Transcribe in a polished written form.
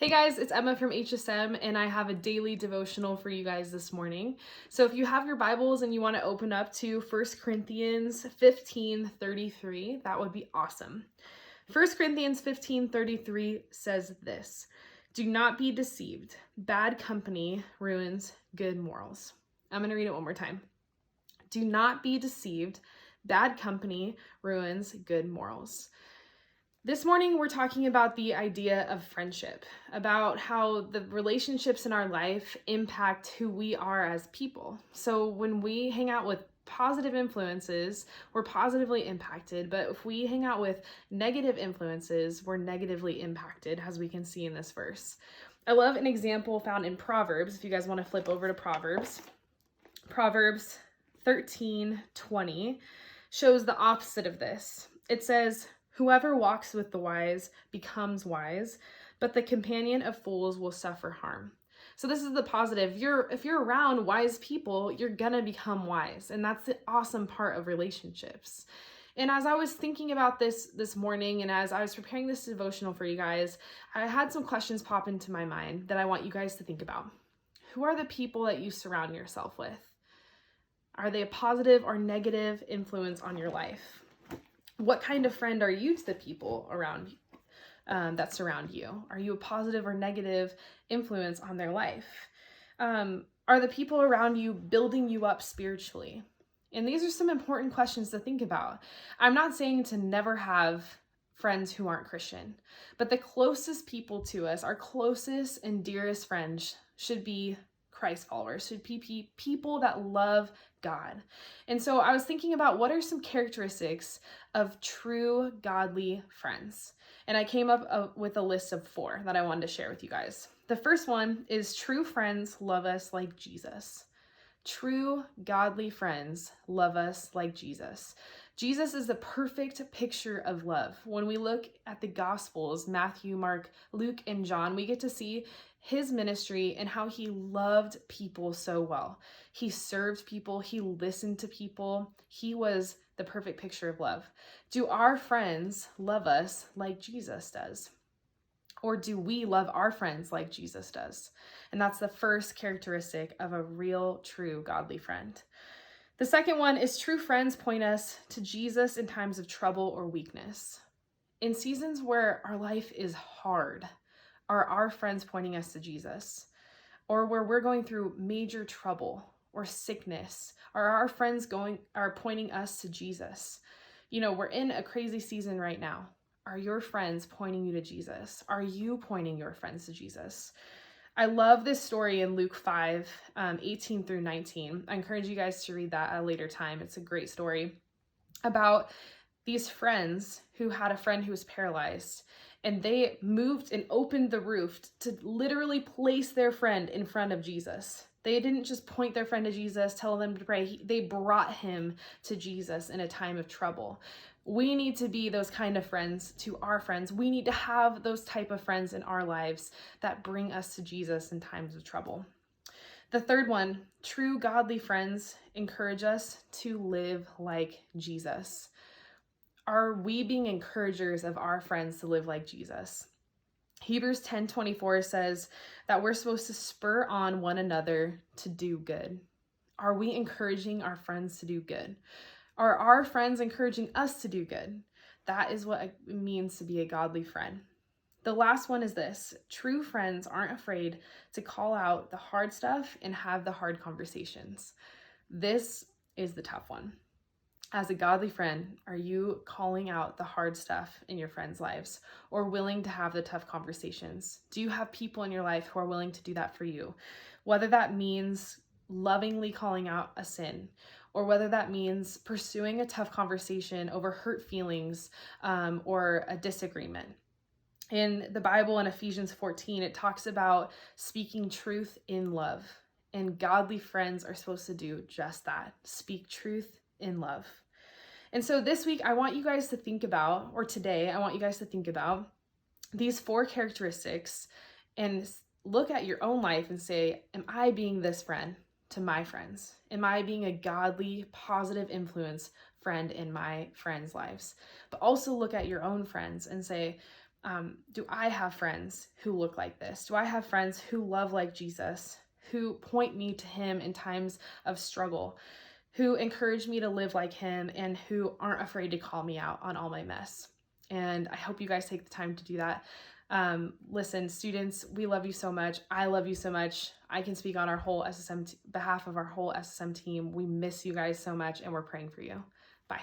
Hey guys, it's Emma from HSM, and I have a daily devotional for you guys this morning. So if you have your Bibles and you want to open up to 1 Corinthians 15:33, that would be awesome. 1 Corinthians 15:33 says this: "Do not be deceived. Bad company ruins good morals." I'm going to read it one more time. Do not be deceived. Bad company ruins good morals. This morning, we're talking about the idea of friendship, about how the relationships in our life impact who we are as people. So when we hang out with positive influences, we're positively impacted, but if we hang out with negative influences, we're negatively impacted, as we can see in this verse. I love an example found in Proverbs. If you guys want to flip over to Proverbs 13:20 shows the opposite of this. It says, "Whoever walks with the wise becomes wise, but the companion of fools will suffer harm." So this is the positive. If you're around wise people, you're gonna become wise. And that's the awesome part of relationships. And as I was thinking about this morning, and as I was preparing this devotional for you guys, I had some questions pop into my mind that I want you guys to think about. Who are the people that you surround yourself with? Are they a positive or negative influence on your life? What kind of friend are you to the people around you, that surround you? Are you a positive or negative influence on their life? Are the people around you building you up spiritually? And these are some important questions to think about. I'm not saying to never have friends who aren't Christian, but the closest people to us, our closest and dearest friends, should be Christ followers, should be people that love God. And so I was thinking about what are some characteristics of true godly friends. And I came up with a list of 4 that I wanted to share with you guys. The first one is true friends love us like Jesus. True godly friends love us like Jesus. Jesus is the perfect picture of love. When we look at the Gospels, Matthew, Mark, Luke, and John, we get to see his ministry and how he loved people so well. He served people, he listened to people. He was the perfect picture of love. Do our friends love us like Jesus does? Or do we love our friends like Jesus does? And that's the first characteristic of a real, true, godly friend. The second one is true friends point us to Jesus in times of trouble or weakness. In seasons where our life is hard, are our friends pointing us to Jesus? Or where we're going through major trouble or sickness, are our friends pointing us to Jesus? You know, we're in a crazy season right now. Are your friends pointing you to Jesus? Are you pointing your friends to Jesus? I love this story in Luke 5, 18 through 19. I encourage you guys to read that at a later time. It's a great story about these friends who had a friend who was paralyzed, and they moved and opened the roof to literally place their friend in front of Jesus. They didn't just point their friend to Jesus, tell them to pray. They brought him to Jesus in a time of trouble. We need to be those kind of friends to our friends. We need to have those type of friends in our lives that bring us to Jesus in times of trouble. The third one, true godly friends encourage us to live like Jesus. Are we being encouragers of our friends to live like Jesus? Hebrews 10:24 says that we're supposed to spur on one another to do good. Are we encouraging our friends to do good? Are our friends encouraging us to do good? That is what it means to be a godly friend. The last one is this: true friends aren't afraid to call out the hard stuff and have the hard conversations. This is the tough one. As a godly friend, are you calling out the hard stuff in your friends' lives or willing to have the tough conversations? Do you have people in your life who are willing to do that for you? Whether that means lovingly calling out a sin, or whether that means pursuing a tough conversation over hurt feelings or a disagreement. In the Bible, in Ephesians 14, it talks about speaking truth in love. And godly friends are supposed to do just that: speak truth in love. And so this week, I want you guys to think about, or today, I want you guys to think about these 4 characteristics and look at your own life and say, am I being this friend to my friends? Am I being a godly, positive influence friend in my friends' lives? But also look at your own friends and say, Do I have friends who look like this? Do I have friends who love like Jesus, who point me to him in times of struggle, who encourage me to live like him, and who aren't afraid to call me out on all my mess? And I hope you guys take the time to do that. Listen, students, we love you so much. I love you so much. I can speak on our whole behalf of our whole SSM team. We miss you guys so much, and we're praying for you. Bye.